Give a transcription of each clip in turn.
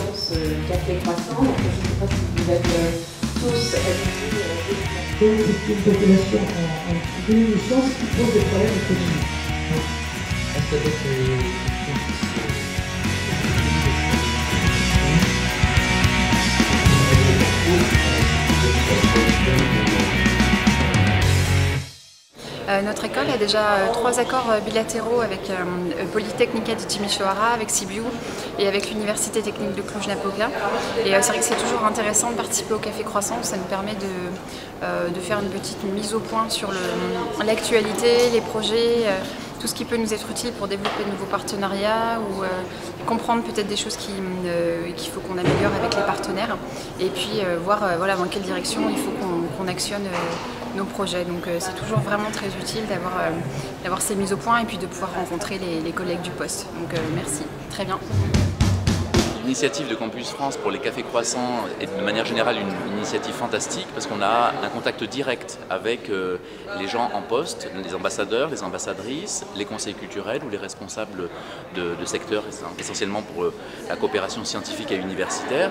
l'expérience Café Croissant. Donc, je ne sais pas si vous êtes tous habitués c'est une population en diminution, ce qui pose des problèmes économiques. Notre école a déjà 3 accords bilatéraux avec Politecnica di Timișoara, avec Sibiu et avec l'Université technique de Cluj-Napoca. Et c'est vrai que c'est toujours intéressant de participer au Café Croissant, ça nous permet de faire une petite mise au point sur l'actualité, les projets, tout ce qui peut nous être utile pour développer de nouveaux partenariats ou comprendre peut-être des choses qu'il faut qu'on améliore avec les partenaires et puis voir voilà, dans quelle direction il faut qu'on actionne nos projets. Donc c'est toujours vraiment très utile d'avoir ces mises au point et puis de pouvoir rencontrer les collègues du poste. Donc merci, très bien. L'initiative de Campus France pour les cafés croissants est de manière générale une initiative fantastique parce qu'on a un contact direct avec les gens en poste, les ambassadeurs, les ambassadrices, les conseils culturels ou les responsables de secteurs, essentiellement pour la coopération scientifique et universitaire.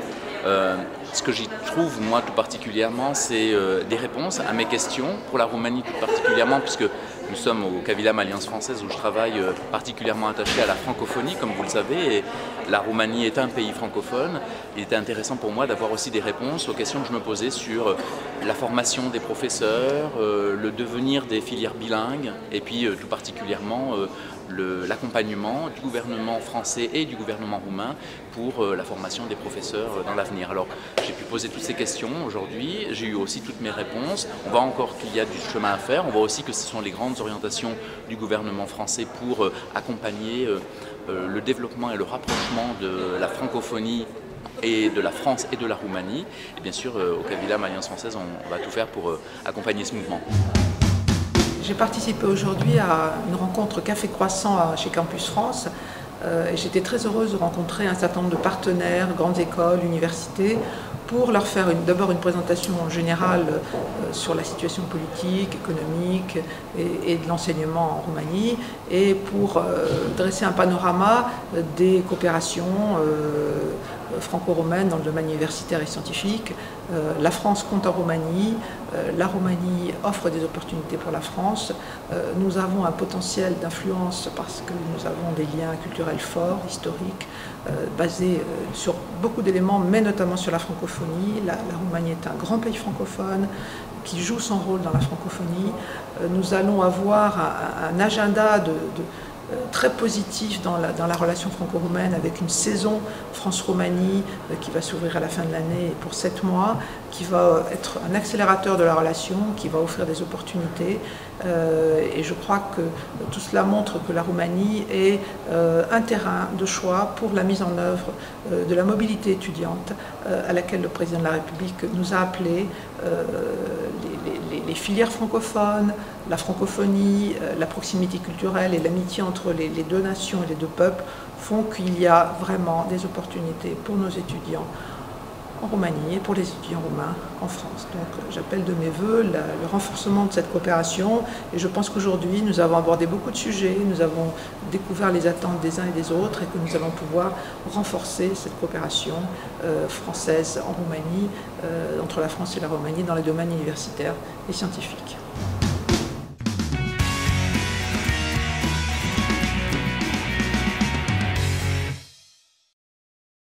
Ce que j'y trouve moi tout particulièrement, c'est des réponses à mes questions, pour la Roumanie tout particulièrement, puisque nous sommes au Cavilam Alliance Française où je travaille particulièrement attaché à la francophonie, comme vous le savez, et la Roumanie est un pays francophone. Il était intéressant pour moi d'avoir aussi des réponses aux questions que je me posais sur la formation des professeurs, le devenir des filières bilingues, et puis tout particulièrement l'accompagnement du gouvernement français et du gouvernement roumain pour la formation des professeurs dans l'avenir. Alors j'ai pu poser toutes ces questions aujourd'hui, j'ai eu aussi toutes mes réponses. On voit encore qu'il y a du chemin à faire, on voit aussi que ce sont les grandes orientations du gouvernement français pour accompagner le développement et le rapprochement de la francophonie et de la France et de la Roumanie. Et bien sûr, au Cavilam Alliance Française, on va tout faire pour accompagner ce mouvement. J'ai participé aujourd'hui à une rencontre Café Croissant chez Campus France et j'étais très heureuse de rencontrer un certain nombre de partenaires, grandes écoles, universités, pour leur faire d'abord une présentation générale sur la situation politique, économique et de l'enseignement en Roumanie et pour dresser un panorama des coopérations franco-roumaines dans le domaine universitaire et scientifique. La France compte en Roumanie, la Roumanie offre des opportunités pour la France. Nous avons un potentiel d'influence parce que nous avons des liens culturels forts, historiques, basés sur beaucoup d'éléments, mais notamment sur la francophonie. La Roumanie est un grand pays francophone qui joue son rôle dans la francophonie. Nous allons avoir un agenda très positif dans la relation franco-roumaine avec une saison France-Roumanie qui va s'ouvrir à la fin de l'année pour 7 mois, qui va être un accélérateur de la relation, qui va offrir des opportunités. Et je crois que tout cela montre que la Roumanie est un terrain de choix pour la mise en œuvre de la mobilité étudiante à laquelle le président de la République nous a appelés. Les filières francophones, la francophonie, la proximité culturelle et l'amitié entre les deux nations et les deux peuples font qu'il y a vraiment des opportunités pour nos étudiants en Roumanie et pour les étudiants roumains en France. Donc j'appelle de mes voeux le renforcement de cette coopération et je pense qu'aujourd'hui nous avons abordé beaucoup de sujets, nous avons découvert les attentes des uns et des autres et que nous allons pouvoir renforcer cette coopération française en Roumanie, entre la France et la Roumanie dans les domaines universitaires et scientifiques.